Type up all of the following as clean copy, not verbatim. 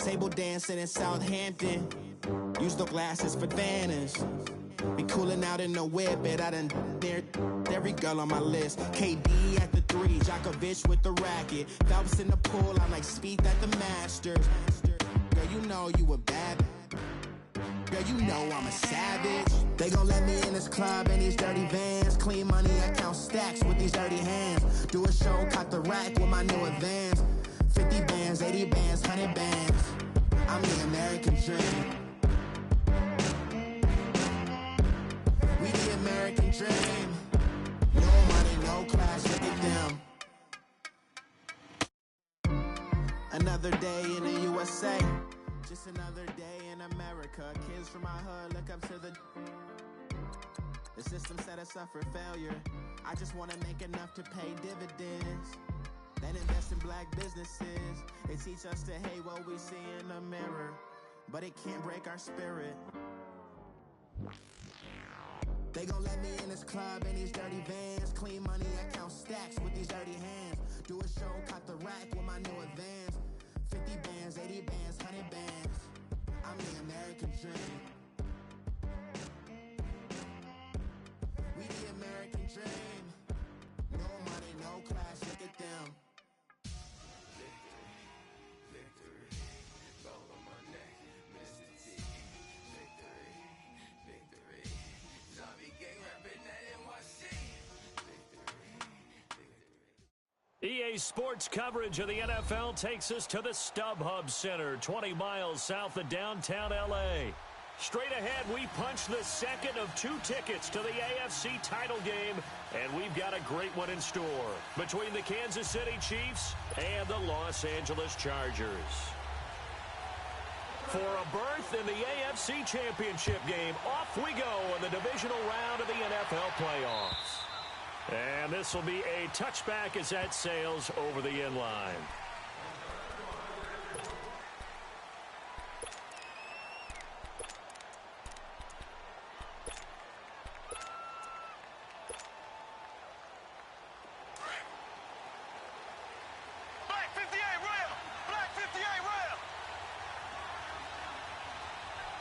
Table dancing in Southampton. Use the glasses for Vanish. Be cooling out in the whip, but I done there every girl on my list. KD at the 3, Djokovic with the racket. Phelps in the pool, I'm like Speed at the Masters. Girl, you know you a bad. Girl, you know I'm a savage. They gon' let me in this club in these dirty vans. Clean money, I count stacks with these dirty hands. Do a show, caught the rack with my new advance. 50 bands, 80 bands, 100 bands. I'm the American dream. We the American dream. No money, no class, look at them. Another day in the USA. Just another day in America. Kids from my hood look up to the system set us up for failure. I just want to make enough to pay dividends. Then invest in black businesses. They teach us to hate what we see in the mirror, but it can't break our spirit. They gon' let me in this club in these dirty vans. Clean money, I count stacks with these dirty hands. Do a show, caught the rack with my new advance. 50 bands, 80 bands, 100 bands. I'm the American dream. We the American dream. No money, no class, look at them. Victory, gold on my neck, Mr. T. Victory, zombie gang rapping that NYC. EA Sports coverage of the NFL takes us to the StubHub Center, 20 miles south of downtown L.A. Straight ahead, we punch the second of 2 tickets to the AFC title game, and we've got a great one in store between the Kansas City Chiefs and the Los Angeles Chargers. For a berth in the AFC Championship game, off we go in the divisional round of the NFL playoffs. And this will be a touchback as that sails over the end line. Black 58 rail! Black 58 rail!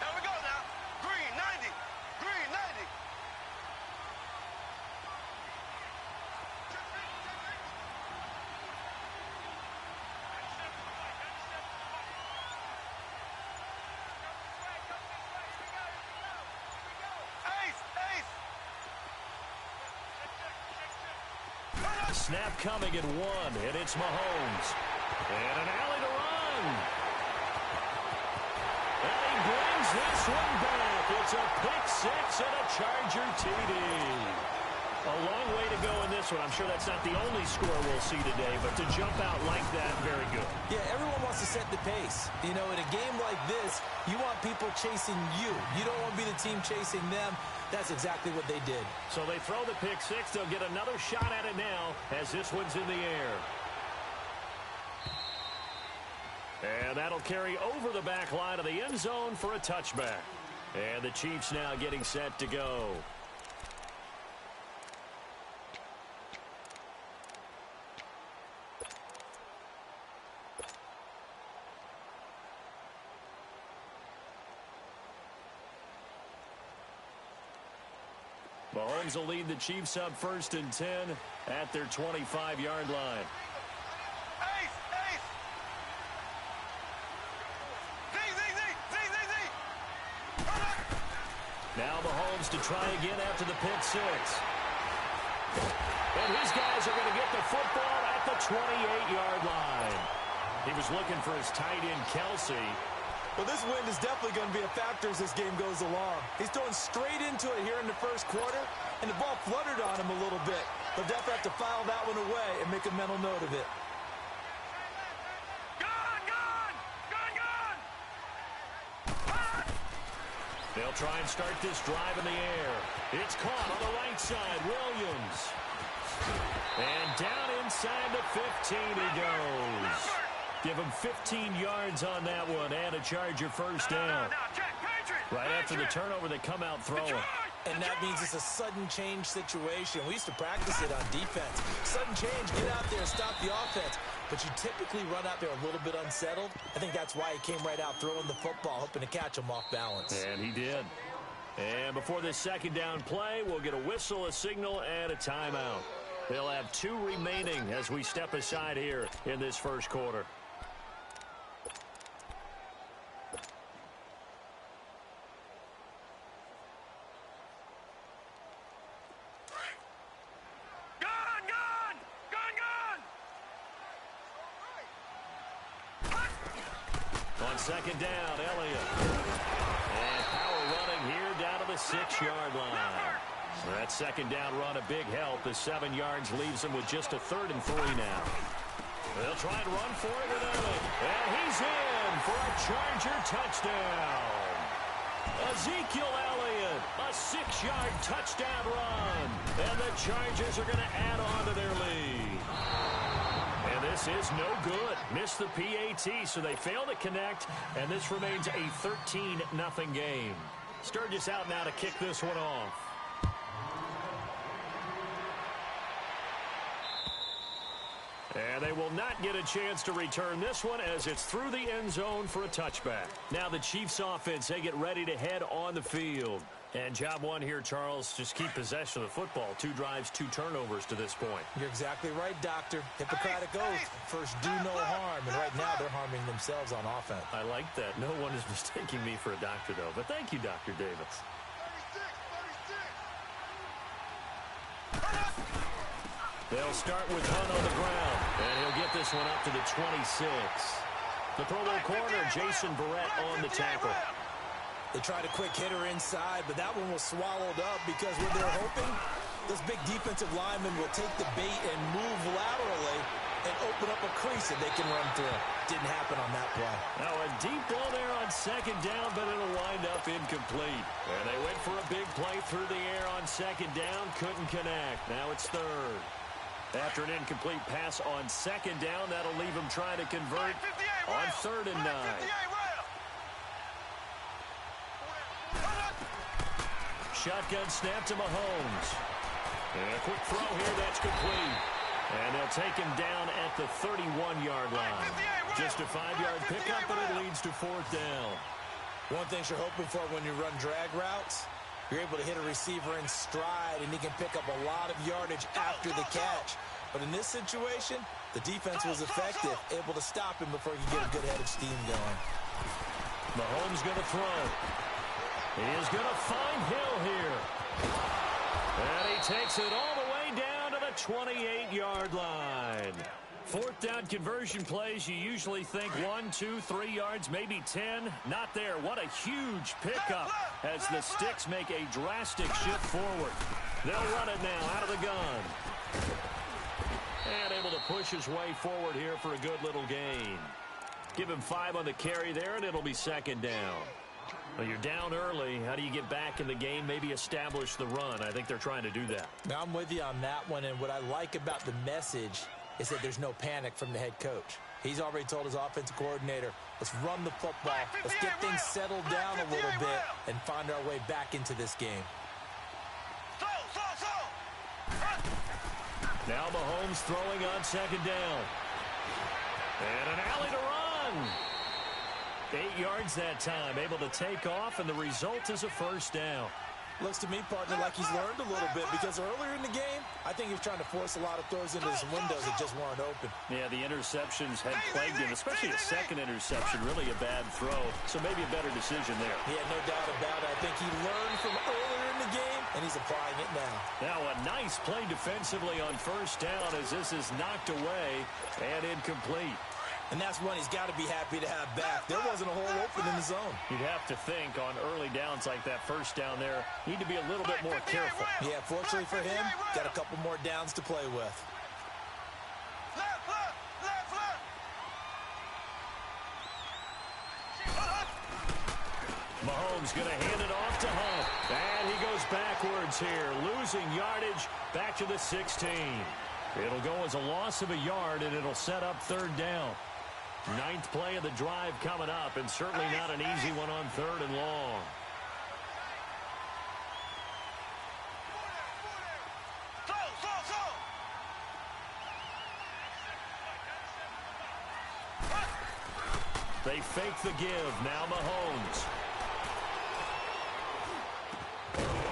There we go now. Green 90. Green 90. Snap coming at 1, and it's Mahomes. And an alley to run. And he brings this one back. It's a pick-6 and a Charger TD. A long way to go in this one. I'm sure that's not the only score we'll see today, but to jump out like that, very good. Yeah, everyone wants to set the pace. You know, in a game like this, you want people chasing you. You don't want to be the team chasing them. That's exactly what they did. So they throw the pick-6. They'll get another shot at it now as this one's in the air. And that'll carry over the back line of the end zone for a touchback. And the Chiefs now getting set to go. Mahomes will lead the Chiefs up 1st and 10 at their 25-yard line. Ace! Ace! Z! Now Mahomes to try again after the pick-6. And his guys are going to get the football at the 28-yard line. He was looking for his tight end, Kelsey. Well, this wind is definitely going to be a factor as this game goes along. He's throwing straight into it here in the first quarter, and the ball fluttered on him a little bit. They'll definitely have to file that one away and make a mental note of it. They'll try and start this drive in the air. It's caught on the right side. Williams. And down inside the 15 he goes. Give him 15 yards on that one and a Charger first down. Right after the turnover, they come out throwing. And that means it's a sudden change situation. We used to practice it on defense. Sudden change, get out there, stop the offense. but you typically run out there a little bit unsettled. I think that's why he came right out throwing the football, hoping to catch him off balance. And he did. And before this second down play, we'll get a whistle, a signal, and a timeout. They'll have 2 remaining as we step aside here in this first quarter. Second down, Elliott. And power running here down to the 6-yard line. So that second down run a big help. The 7 yards leaves them with just a 3rd and 3 now. They'll try and run for it with Elliott. And he's in for a Charger touchdown. Ezekiel Elliott, a 6-yard touchdown run. And the Chargers are going to add on to their lead. And this is no good. Missed the PAT, so they fail to connect, and this remains a 13-0 game. Sturgis out now to kick this one off. And they will not get a chance to return this one as it's through the end zone for a touchback. Now the Chiefs offense, they get ready to head on the field. And job one here, Charles, just keep possession of the football. 2 drives, 2 turnovers to this point. You're exactly right, Doctor. Hippocratic oath. First, do no harm. And right now, they're harming themselves on offense. I like that. No one is mistaking me for a doctor, though. But thank you, Dr. Davis. 36. They'll start with Hunt on the ground. And he'll get this one up to the 26. The Pro Bowl corner, Jason Barrett, on the tackle. They tried a quick hitter inside, but that one was swallowed up because when they're hoping, this big defensive lineman will take the bait and move laterally and open up a crease that they can run through. Didn't happen on that play. Now a deep ball there on second down, but it'll wind up incomplete. And they went for a big play through the air on second down, couldn't connect. Now it's 3rd. After an incomplete pass on second down, that'll leave them trying to convert on 3rd and 9. Shotgun snap to Mahomes. And a quick throw here, that's complete. And they'll take him down at the 31-yard line. Just a 5-yard pickup, and it leads to 4th down. One thing you're hoping for when you run drag routes, you're able to hit a receiver in stride, and he can pick up a lot of yardage after the catch. But in this situation, the defense was effective, able to stop him before he could get a good head of steam going. Mahomes going to throw. He is going to find Hill here. And he takes it all the way down to the 28-yard line. 4th down conversion plays, you usually think 1, 2, 3 yards, maybe 10. Not there. What a huge pickup as the Sticks make a drastic shift forward. They'll run it now out of the gun. And able to push his way forward here for a good little gain. Give him 5 on the carry there, and it'll be 2nd down. Well, you're down early. How do you get back in the game, maybe establish the run? I think they're trying to do that. Now, I'm with you on that one, and what I like about the message is that there's no panic from the head coach. He's already told his offensive coordinator, let's run the football, let's get things settled down a little bit and find our way back into this game. Now Mahomes throwing on 2nd down. And an alley to run. 8 yards that time, able to take off, and the result is a 1st down. Looks to me, partner, like he's learned a little bit because earlier in the game, I think he was trying to force a lot of throws into some windows that just weren't open. Yeah, the interceptions had plagued him, especially the second interception, really a bad throw. So maybe a better decision there. Yeah, no doubt about it. I think he learned from earlier in the game, and he's applying it now. Now a nice play defensively on 1st down as this is knocked away and incomplete. And that's one he's got to be happy to have back. There wasn't a hole open in the zone. You'd have to think on early downs like that 1st down there, need to be a little bit more careful. Yeah, fortunately for him, got a couple more downs to play with. Mahomes going to hand it off to Hunt. And he goes backwards here, losing yardage back to the 16. It'll go as a loss of a yard, and it'll set up 3rd down. 9th play of the drive coming up, and certainly not an easy one on 3rd and long. They fake the give. Now Mahomes.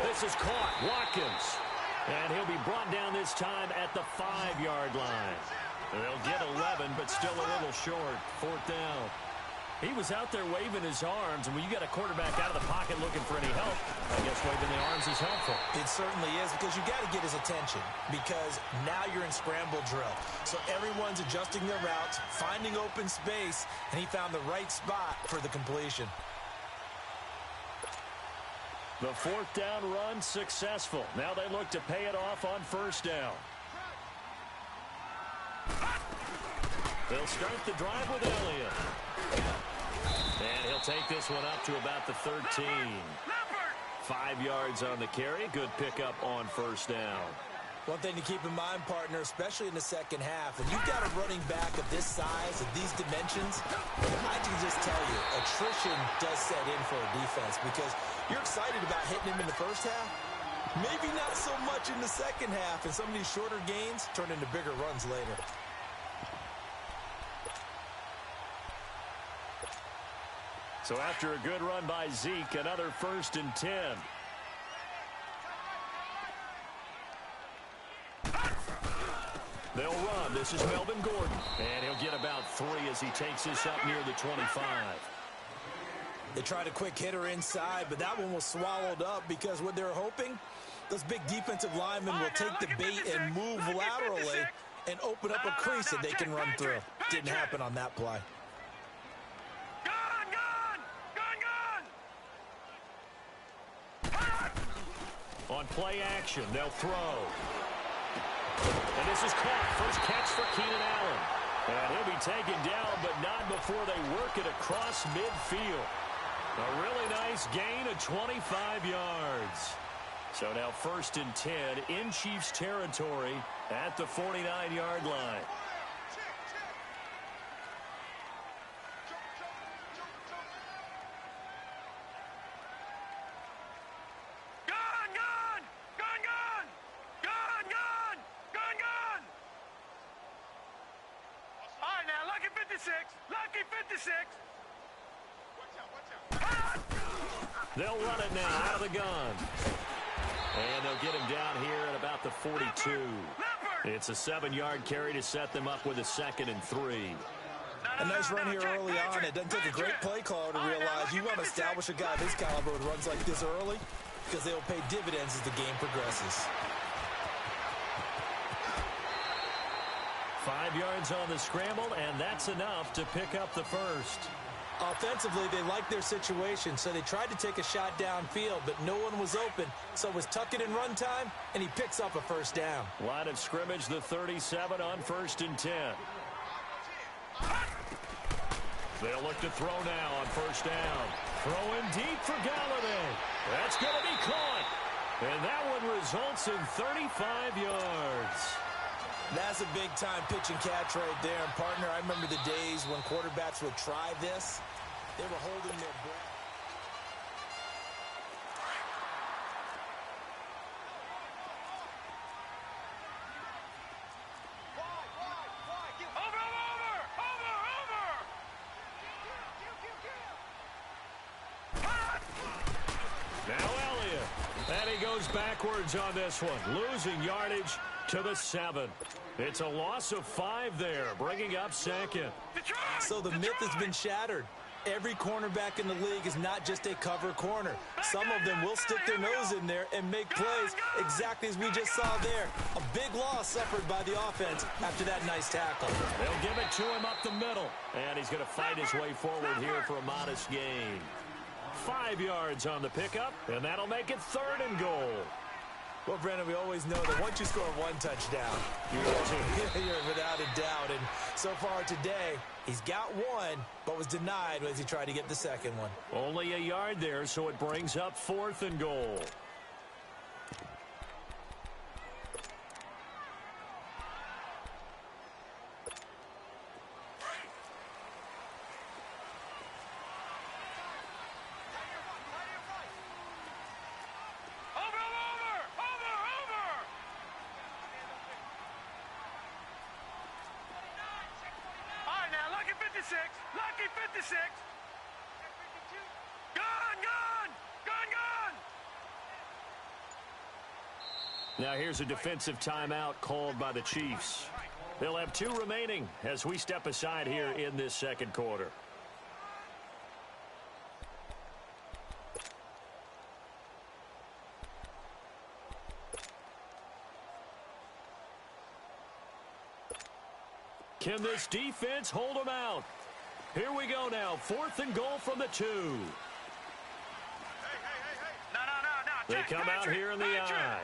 This is caught. Watkins. And he'll be brought down this time at the 5-yard line. They'll get 11, but still a little short. 4th down. He was out there waving his arms, and when you got a quarterback out of the pocket looking for any help, I guess waving the arms is helpful. It certainly is, because you got to get his attention, because now you're in scramble drill. So everyone's adjusting their routes, finding open space, and he found the right spot for the completion. The 4th down run successful. Now they look to pay it off on 1st down. They'll start the drive with Elliott. And he'll take this one up to about the 13. 5 yards on the carry. Good pickup on 1st down. One thing to keep in mind, partner, especially in the second half, when you've got a running back of this size, of these dimensions, I can just tell you, attrition does set in for a defense, because you're excited about hitting him in the first half. Maybe not so much in the second half, and some of these shorter gains turn into bigger runs later. So after a good run by Zeke, another 1st and 10. They'll run. This is Melvin Gordon. And he'll get about 3 as he takes this up near the 25. They tried a quick hitter inside, but that one was swallowed up, because what they're hoping, those big defensive linemen will take the bait and move laterally and open up a crease that they can run through. Didn't happen on that play. On play action, they'll throw. And this is caught. First catch for Keenan Allen. And he'll be taken down, but not before they work it across midfield. A really nice gain of 25 yards. So now 1st and 10 in Chiefs territory at the 49-yard line. Lucky 56. They'll run it now out of the gun. And they'll get him down here at about the 42. It's a 7-yard carry to set them up with a 2nd and 3. A nice run here early on. It doesn't take a great play caller to realize you want to establish a guy of his caliber with runs like this early, because they will pay dividends as the game progresses. 5 yards on the scramble, and that's enough to pick up the 1st. Offensively, they liked their situation, so they tried to take a shot downfield, but no one was open. So it was tuck it in run time, and he picks up a 1st down. Line of scrimmage, the 37 on 1st and 10. They'll look to throw now on 1st down. Throwing deep for Galladay. That's going to be caught. And that one results in 35 yards. That's a big-time pitch and catch right there. And, partner, I remember the days when quarterbacks would try this. They were holding their breath. Now Elliott. And he goes backwards on this one, losing yardage to the 7. It's a loss of 5 there, bringing up 2nd. So the myth has been shattered. Every cornerback in the league is not just a cover corner. Some of them will stick their nose in there and make plays exactly as we just saw there. A big loss suffered by the offense after that nice tackle. They'll give it to him up the middle. And he's going to fight his way forward here for a modest gain. 5 yards on the pickup, and that'll make it 3rd and goal. Well, Brandon, we always know that once you score 1 touchdown, you're without a doubt. And so far today, he's got 1, but was denied as he tried to get the 2nd one. Only a yard there, so it brings up 4th and goal. Lucky Rookie 56. Gone, gone, gone, gone. Now here's a defensive timeout called by the Chiefs. They'll have 2 remaining as we step aside here in this second quarter. Can this defense hold them out? Here we go now. 4th and goal from the 2. They come out here in the I.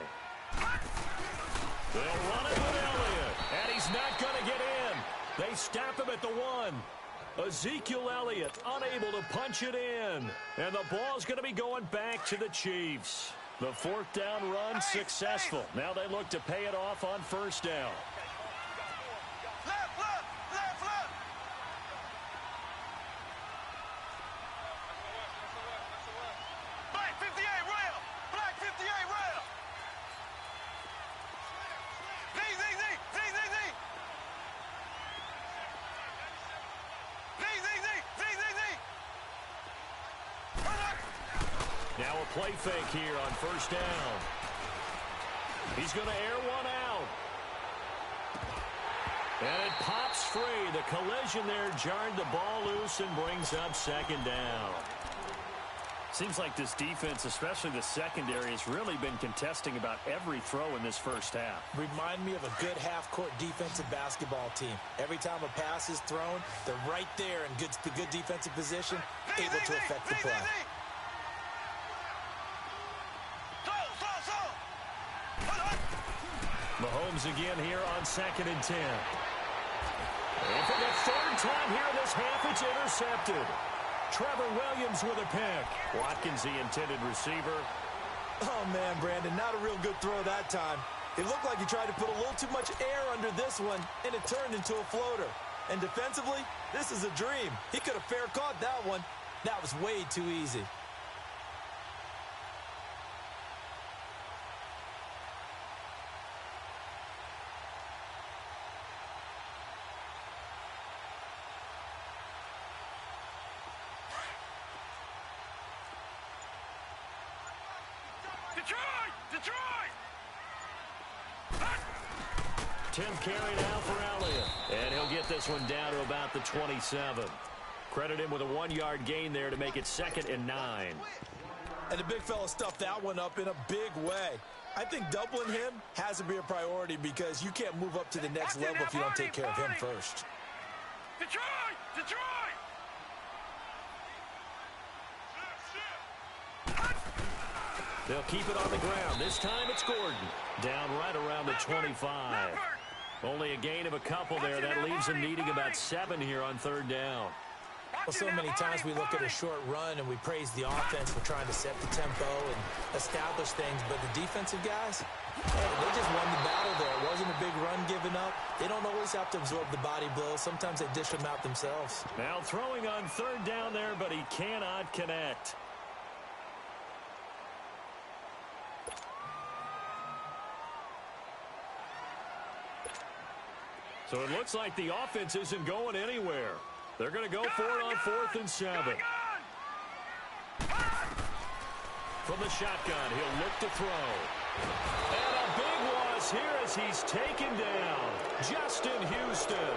They'll run it with Elliott. And he's not going to get in. They stop him at the 1. Ezekiel Elliott unable to punch it in. And the ball's going to be going back to the Chiefs. The 4th down run successful. Now they look to pay it off on 1st down. Now a play fake here on 1st down. He's going to air one out. And it pops free. The collision there jarred the ball loose and brings up 2nd down. Seems like this defense, especially the secondary, has really been contesting about every throw in this first half. Remind me of a good half-court defensive basketball team. Every time a pass is thrown, they're right there in good defensive position, able to affect the play. Mahomes again here on 2nd and 10. And for the 3rd time here in this half, it's intercepted. Trevor Williams with a pick. Watkins, the intended receiver. Oh, man, Brandon, not a real good throw that time. It looked like he tried to put a little too much air under this one, and it turned into a floater. And defensively, this is a dream. He could have fair caught that one. That was way too easy. Detroit! 10th carry now for Elliott. And he'll get this one down to about the 27. Credit him with a 1-yard gain there to make it 2nd and 9. And the big fella stuffed that one up in a big way. I think doubling him has to be a priority because you can't move up to the next level if you don't take care of him first. Detroit! Detroit! They'll keep it on the ground. This time it's Gordon. Down right around the 25. Only a gain of a couple there. That leaves them needing about 7 here on 3rd down. Well, so many times we look at a short run and we praise the offense for trying to set the tempo and establish things, but the defensive guys, hey, they just won the battle there. It wasn't a big run given up. They don't always have to absorb the body blows. Sometimes they dish them out themselves. Now throwing on 3rd down there, but he cannot connect. So it looks like the offense isn't going anywhere. They're going to go for it on 4th and 7. From the shotgun, he'll look to throw. And a big loss here as he's taken down. Justin Houston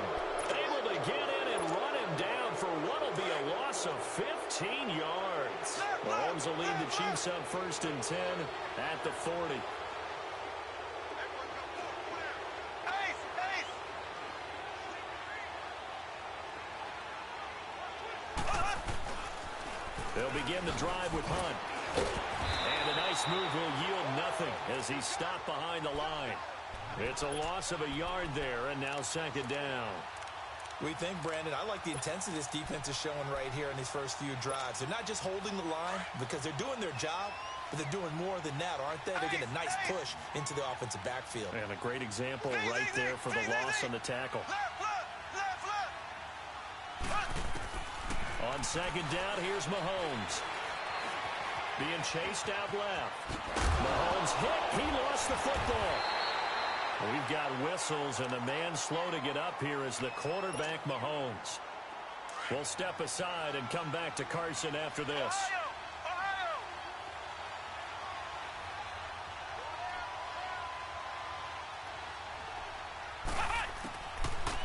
able to get in and run him down for what will be a loss of 15 yards. Mahomes will lead the Chiefs up 1st and 10 at the 40. They'll begin the drive with Hunt. And a nice move will yield nothing as he's stopped behind the line. It's a loss of a yard there, and now 2nd down. We think, Brandon, I like the intensity this defense is showing right here in these first few drives. They're not just holding the line because they're doing their job, but they're doing more than that, aren't they? They're getting a nice push into the offensive backfield. And a great example right there for the loss on the tackle. On 2nd down, here's Mahomes. Being chased out left. Mahomes hit. He lost the football. We've got whistles, and the man slow to get up here is the quarterback, Mahomes. We'll step aside and come back to Carson after this.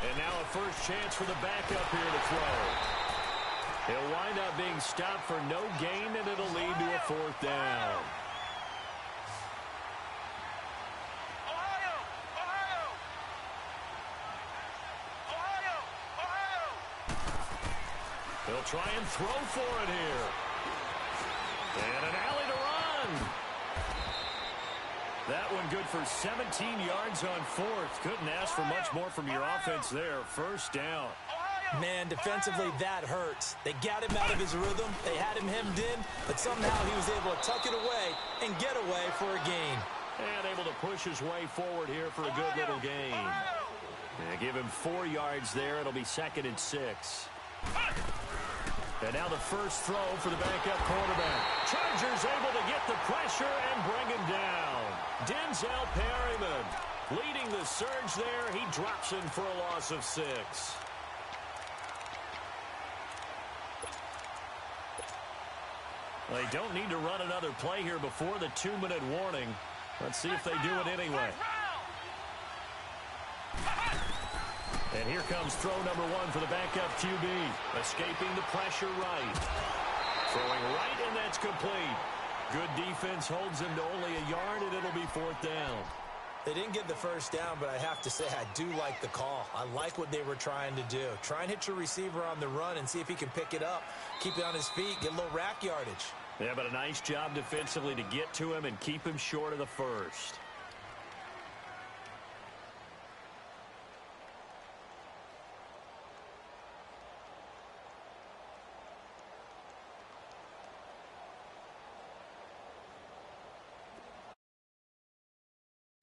And now a first chance for the backup here to throw. He'll wind up being stopped for no gain, and it'll lead to a fourth down. He'll try and throw for it here. And an alley to run. That one good for 17 yards on fourth. Couldn't ask for much more from your offense there. First down. Man, defensively, that hurts. They got him out of his rhythm. They had him hemmed in, but somehow he was able to tuck it away and get away for a gain. And able to push his way forward here for a good little gain. And give him 4 yards there. It'll be 2nd and 6. And now the first throw for the backup quarterback. Chargers able to get the pressure and bring him down. Denzel Perryman leading the surge there. He drops in for a loss of 6. They don't need to run another play here before the 2-minute warning. Let's see if they do it anyway. And here comes throw number 1 for the backup QB. Escaping the pressure right. Throwing right, and that's complete. Good defense holds him to only a yard, and it'll be 4th down. They didn't get the first down, but I have to say I do like the call. I like what they were trying to do. Try and hit your receiver on the run and see if he can pick it up. Keep it on his feet, get a little rack yardage. Yeah, but a nice job defensively to get to him and keep him short of the first.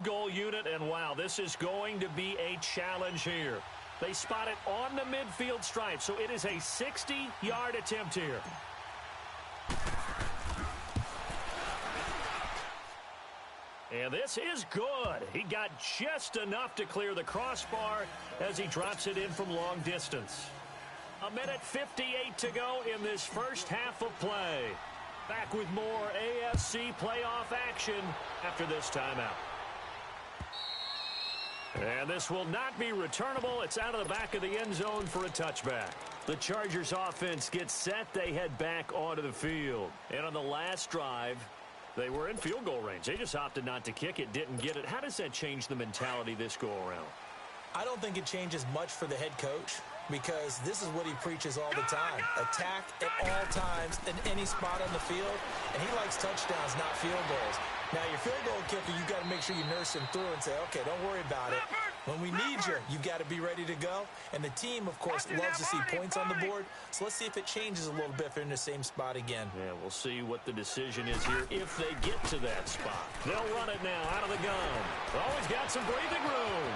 Goal unit, and wow, this is going to be a challenge here. They spot it on the midfield stripe, so it is a 60-yard attempt here. And this is good. He got just enough to clear the crossbar as he drops it in from long distance. 1:58 to go in this first half of play. Back with more AFC playoff action after this timeout. And this will not be returnable. It's out of the back of the end zone for a touchback. The Chargers offense gets set. They head back onto the field. And on the last drive, they were in field goal range. They just opted not to kick it, didn't get it. How does that change the mentality this go-around? I don't think it changes much for the head coach because this is what he preaches all the time. Attack at all times in any spot on the field, and he likes touchdowns, not field goals. Now, your field goal kicker, you've got to make sure you nurse him through and say, okay, don't worry about it. When we need you, you've got to be ready to go. And the team, of course, loves to see points on the board. So let's see if it changes a little bit if they're in the same spot again. Yeah, we'll see what the decision is here if they get to that spot. They'll run it now out of the gun. Always got some breathing room.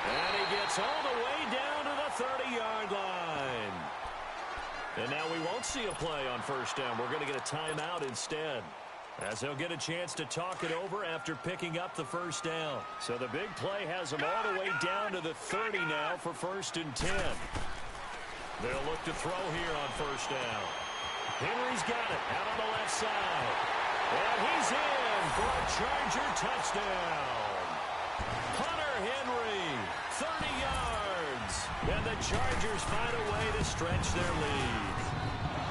And he gets all the way down to the 30-yard line. And now we won't see a play on first down. We're going to get a timeout instead, as they'll get a chance to talk it over after picking up the first down. So the big play has them all the way down to the 30 now for 1st and 10. They'll look to throw here on first down. Henry's got it out on the left side. And he's in for a Charger touchdown. Hunter Henry, 30 yards. And the Chargers find a way to stretch their lead.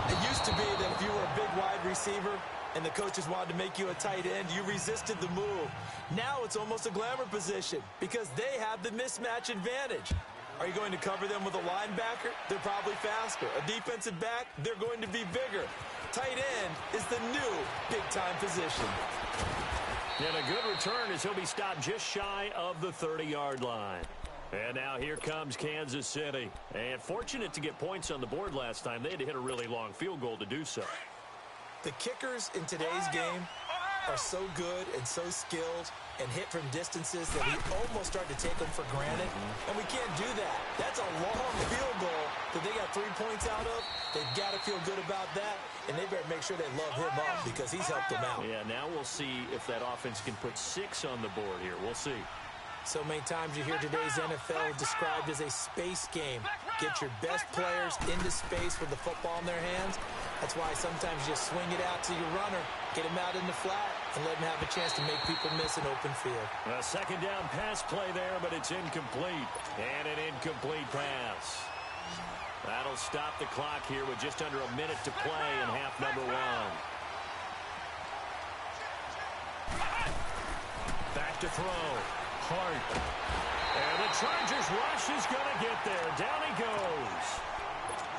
It used to be that if you were a big wide receiver and the coaches wanted to make you a tight end, you resisted the move. Now it's almost a glamour position because they have the mismatch advantage. Are you going to cover them with a linebacker? They're probably faster. A defensive back? They're going to be bigger. Tight end is the new big-time position. And a good return as he'll be stopped just shy of the 30-yard line. And now here comes Kansas City. And fortunate to get points on the board last time. They had to hit a really long field goal to do so. The kickers in today's game are so good and so skilled and hit from distances that we almost start to take them for granted. And we can't do that. That's a long field goal that they got 3 points out of. They've got to feel good about that, and they better make sure they love him up because he's helped them out. Yeah, now we'll see if that offense can put 6 on the board here. We'll see. So many times you hear today's NFL described as a space game. Get your best players into space with the football in their hands. That's why sometimes you swing it out to your runner, get him out in the flat, and let him have a chance to make people miss an open field. A second down pass play there, but it's incomplete. And an incomplete pass. That'll stop the clock here with just under a minute to play in half number one. Back to throw. Hart. And the Chargers rush is going to get there. Down he goes.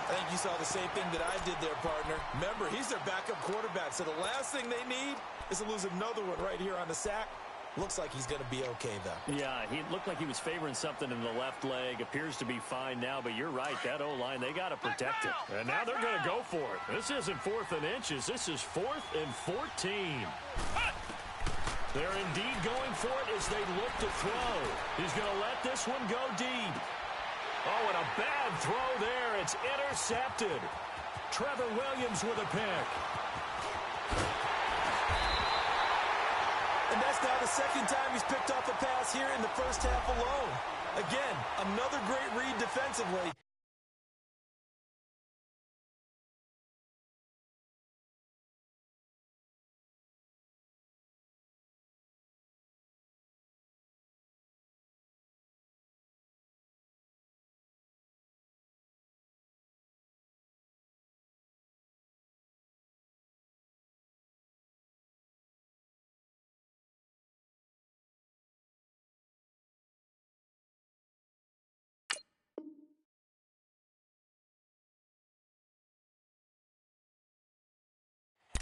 I think you saw the same thing that I did there, partner. Remember, he's their backup quarterback, so the last thing they need is to lose another one right here on the sack. Looks like he's going to be okay, though. Yeah, he looked like he was favoring something in the left leg. Appears to be fine now, but you're right. That O-line, they got to protect it. And now they're going to go for it. This isn't 4th and inches. This is 4th and 14. They're indeed going for it as they look to throw. He's going to let this one go deep. Oh, and a bad throw there. It's intercepted. Trevor Williams with a pick. And that's now the second time he's picked off a pass here in the first half alone. Again, another great read defensively.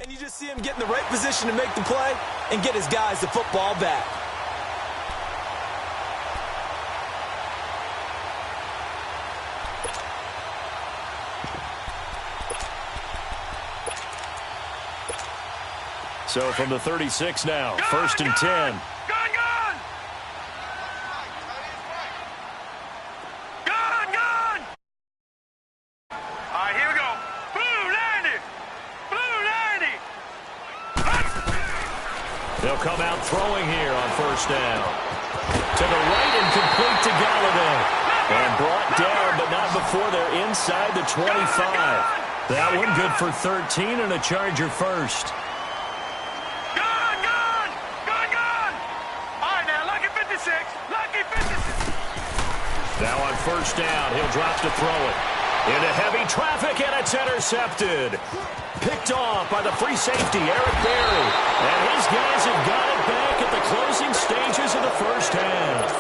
And you just see him get in the right position to make the play and get his guys the football back. So from the 36 now, 1st and 10. They'll come out throwing here on 1st down. To the right and complete to Galladay. And brought down, but not before they're inside the 25. That one good for 13 and a Charger first. All right, now, lucky 56. Lucky 56. Now on 1st down, he'll drop to throw it. Into heavy traffic, and it's intercepted. Picked off by the free safety, Eric Berry. And his guys have got it back at the closing stages of the first half.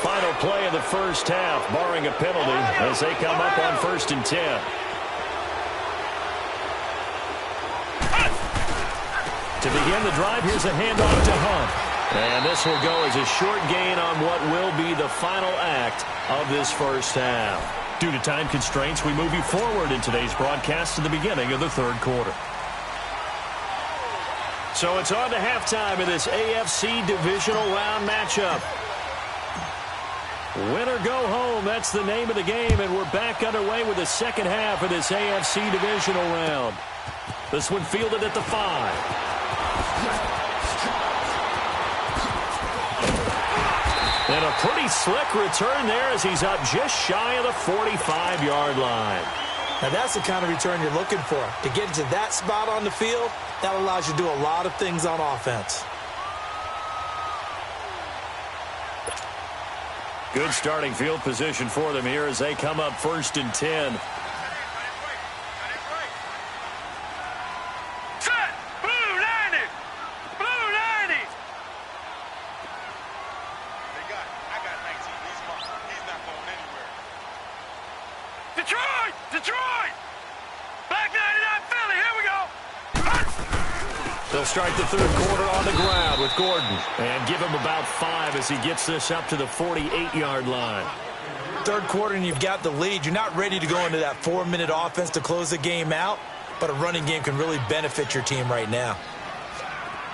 Final play of the first half, barring a penalty, as they come up on 1st and 10. To begin the drive, here's a handoff to Hunt. And this will go as a short gain on what will be the final act of this first half. Due to time constraints, we move you forward in today's broadcast to the beginning of the 3rd quarter. So it's on to halftime of this AFC divisional round matchup. Win or go home, that's the name of the game, and we're back underway with the second half of this AFC divisional round. This one fielded at the 5. And a pretty slick return there as he's up just shy of the 45-yard line. Now that's the kind of return you're looking for. To get into that spot on the field, that allows you to do a lot of things on offense. Good starting field position for them here as they come up 1st and 10. They'll start the 3rd quarter on the ground with Gordon and give him about 5 as he gets this up to the 48-yard line. 3rd quarter and you've got the lead. You're not ready to go into that 4-minute offense to close the game out, but a running game can really benefit your team right now.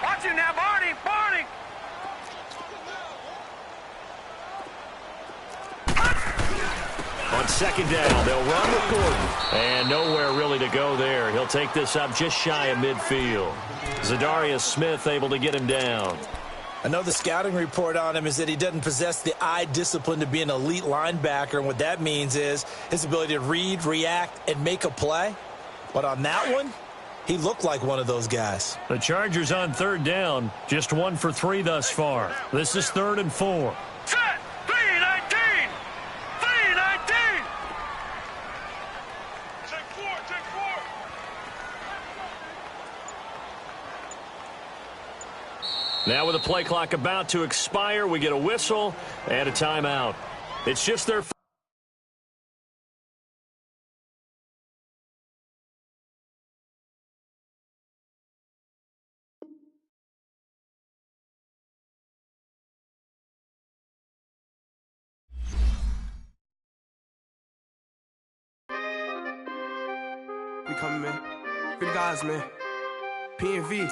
Watch him now, Barney! Barney! On On second down, they'll run with Gordon. And nowhere really to go there. He'll take this up just shy of midfield. Zadarius Smith able to get him down. I know the scouting report on him is that he doesn't possess the eye discipline to be an elite linebacker, and what that means is his ability to read, react, and make a play. But on that one, he looked like one of those guys. The Chargers on third down, just 1 for 3 thus far. This is 3rd and 4. Set! 319! 319! Take 4, take 4. Now with the play clock about to expire, we get a whistle and a timeout. It's just their We coming, man. Free the guys, man. P&V.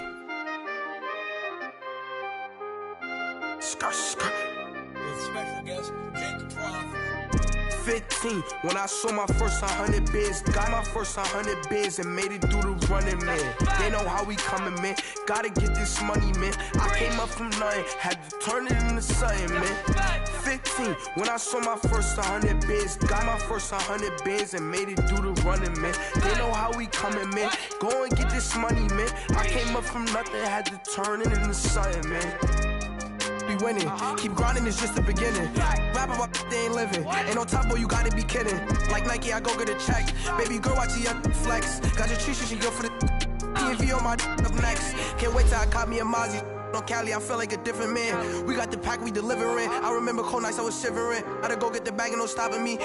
Skirt, skirt. Special guest, Jake Trough. 15, when I saw my first 100 bids, got my first 100 bids and made it through the running, man. They know how we coming, man. Gotta get this money, man. I came up from nothing, had to turn it into something, man. 15, when I saw my first 100 bids, got my first 100 bids and made it through the running, man. They know how we coming, man. Go and get this money, man. I came up from nothing, had to turn it into something, man. Be winning, keep grinding, it's just the beginning. Rap about they ain't living. Ain't no top boy, you gotta be kidding. Like Nike, I go get a check. Baby girl, watch your flex. Got your tree, she go for the P&V on my up next. Can't wait till I caught me a Mozzie. On Cali, I feel like a different man. We got the pack, we delivering. I remember cold nights, I was shivering. Gotta go get the bag and no stopping me.